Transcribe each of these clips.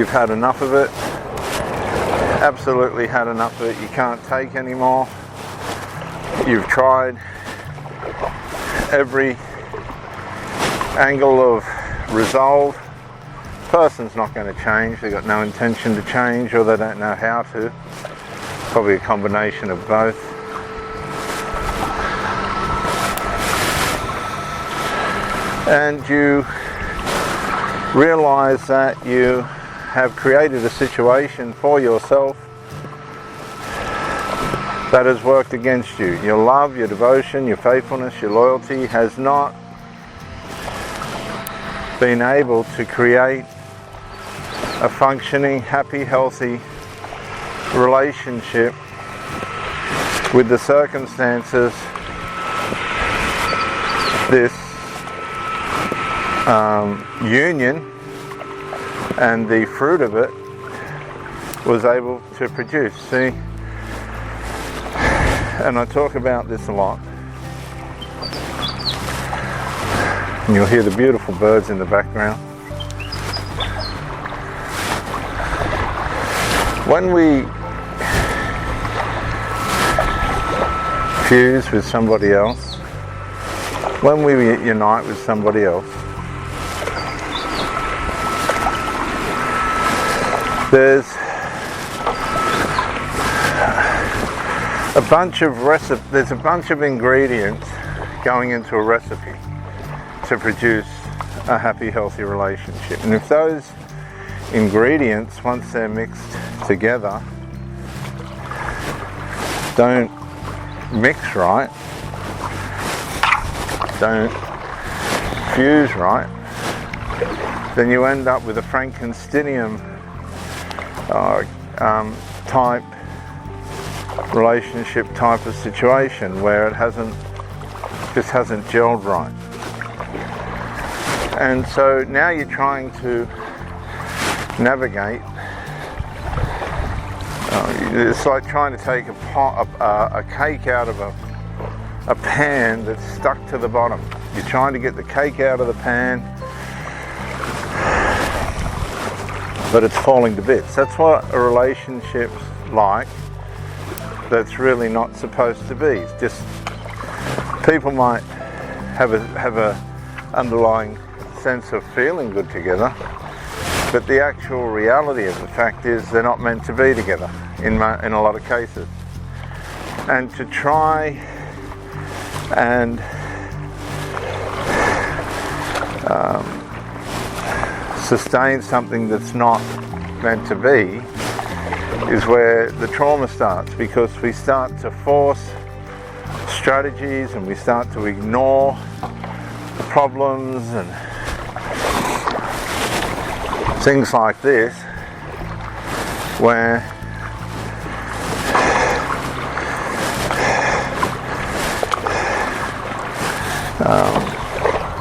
You've had enough of it. Absolutely had enough of it. You can't take anymore. You've tried every angle of resolve. Person's not going to change. They've got no intention to change, or they don't know how to. Probably a combination of both. And you realize that you have created a situation for yourself that has worked against you. Your love, your devotion, your faithfulness, your loyalty has not been able to create a functioning, happy, healthy relationship with the circumstances this union and the fruit of it was able to produce. See? And I talk about this a lot. And you'll hear the beautiful birds in the background. When we fuse with somebody else, when we unite with somebody else, there's a bunch of ingredients going into a recipe to produce a happy, healthy relationship. And if those ingredients, once they're mixed together, don't mix right, don't fuse right, then you end up with a Frankensteinian type relationship type of situation where it just hasn't gelled right. And so now you're trying to navigate. It's like trying to take a cake out of a pan that's stuck to the bottom. You're trying to get the cake out of the pan, but it's falling to bits. That's what a relationship's like. That's really not supposed to be. It's just people might have a underlying sense of feeling good together, but the actual reality of the fact is they're not meant to be together in a lot of cases. And to try and sustain something that's not meant to be is where the trauma starts, because we start to force strategies and we start to ignore the problems and things like this, where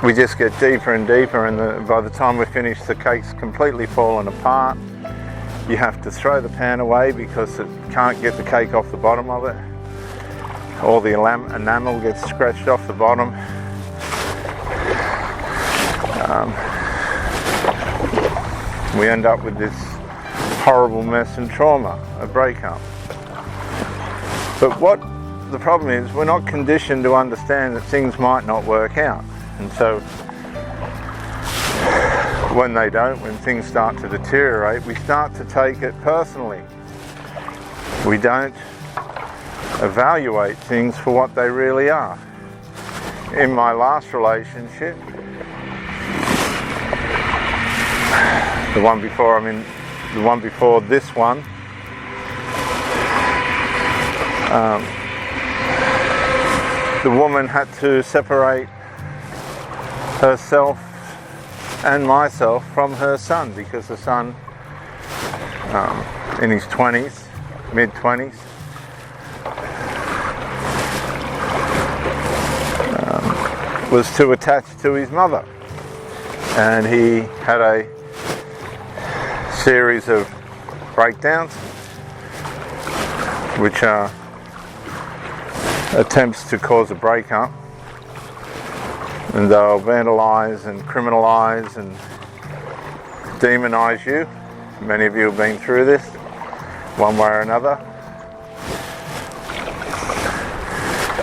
we just get deeper and deeper, and by the time we finish, the cake's completely fallen apart. You have to throw the pan away because it can't get the cake off the bottom of it. All the enamel gets scratched off the bottom. We end up with this horrible mess and trauma, a breakup. But what the problem is, we're not conditioned to understand that things might not work out. And so when they don't, when things start to deteriorate, we start to take it personally. We don't evaluate things for what they really are. In my last relationship, the one before this one, the woman had to separate herself and myself from her son, because the son, in his 20s, mid-20s, was too attached to his mother, and he had a series of breakdowns, which are attempts to cause a breakup, and they'll vandalize and criminalize and demonize you, Many of you have been through this, one way or another.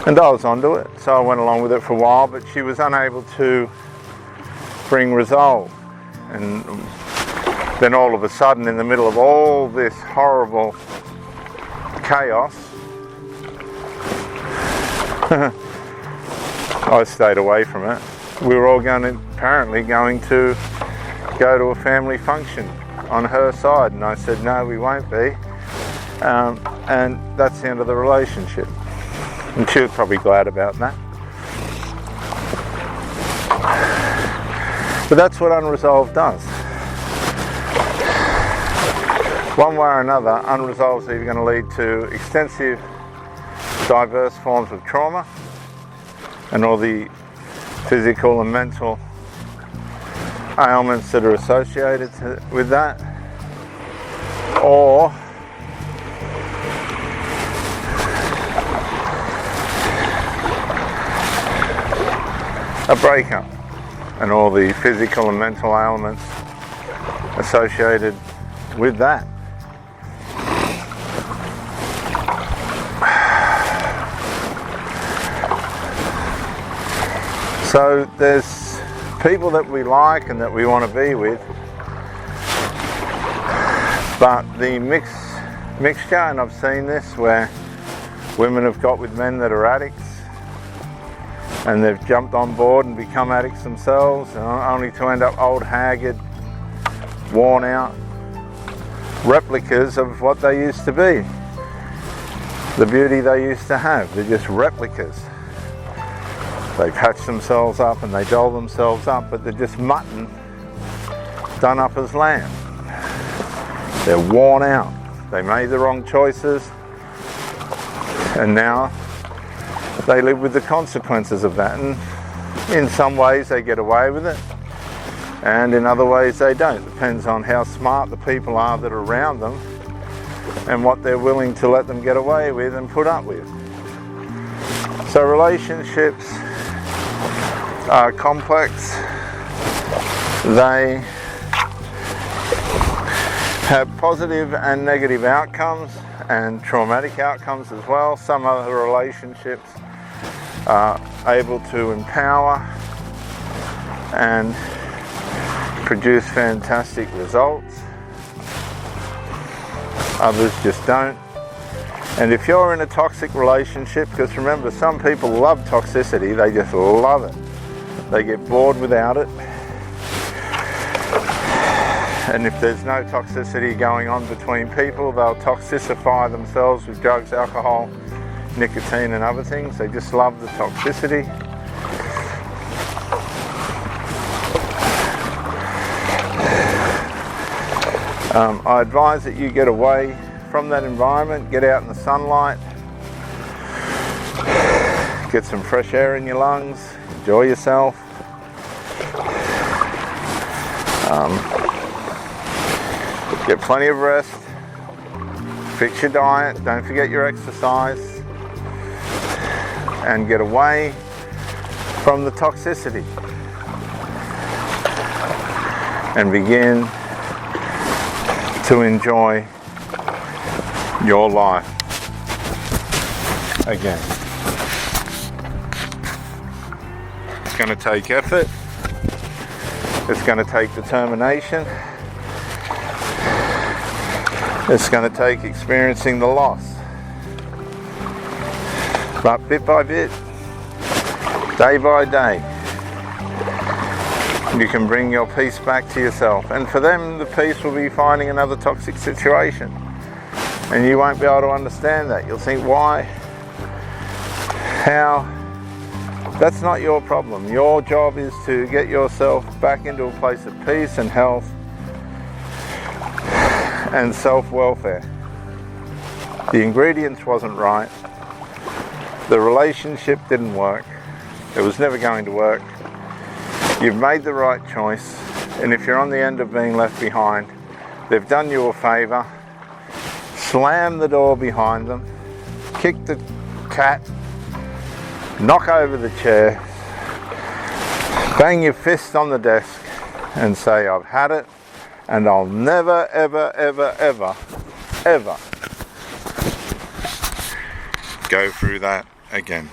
And I was onto it, so I went along with it for a while, but she was unable to bring resolve. And then all of a sudden, in the middle of all this horrible chaos, I stayed away from it. We were all apparently going to go to a family function on her side, and I said, no, we won't be. And that's the end of the relationship. And she was probably glad about that. But that's what unresolved does. One way or another, unresolved is either going to lead to extensive, diverse forms of trauma and all the physical and mental ailments that are associated with that, or a breakup and all the physical and mental ailments associated with that. So there's people that we like and that we want to be with, but the mixture, and I've seen this where women have got with men that are addicts and they've jumped on board and become addicts themselves, and only to end up old, haggard, worn out replicas of what they used to be, the beauty they used to have. They're just replicas. They patch themselves up and they doll themselves up, but they're just mutton done up as lamb. They're worn out. They made the wrong choices, and now they live with the consequences of that. And in some ways they get away with it, and in other ways they don't. Depends on how smart the people are that are around them and what they're willing to let them get away with and put up with. So relationships are complex. They have positive and negative outcomes and traumatic outcomes as well. Some other relationships are able to empower and produce fantastic results. Others just don't. And if you're in a toxic relationship, because remember, some people love toxicity, they just love it. They get bored without it. And if there's no toxicity going on between people, they'll toxicify themselves with drugs, alcohol, nicotine and other things. They just love the toxicity. I advise that you get away from that environment, get out in the sunlight, get some fresh air in your lungs, enjoy yourself. Get plenty of rest, fix your diet, don't forget your exercise, and get away from the toxicity and begin to enjoy your life again. It's going to take effort, it's going to take determination, it's going to take experiencing the loss. But bit by bit, day by day, you can bring your peace back to yourself. And for them, the peace will be finding another toxic situation. And you won't be able to understand that. You'll think, why? How? That's not your problem. Your job is to get yourself back into a place of peace and health and self-welfare. The ingredients wasn't right. The relationship didn't work. It was never going to work. You've made the right choice, and if you're on the end of being left behind, they've done you a favour. Slam the door behind them, kick the cat, knock over the chair, bang your fist on the desk and say, I've had it And I'll never, ever, ever, ever, ever go through that again.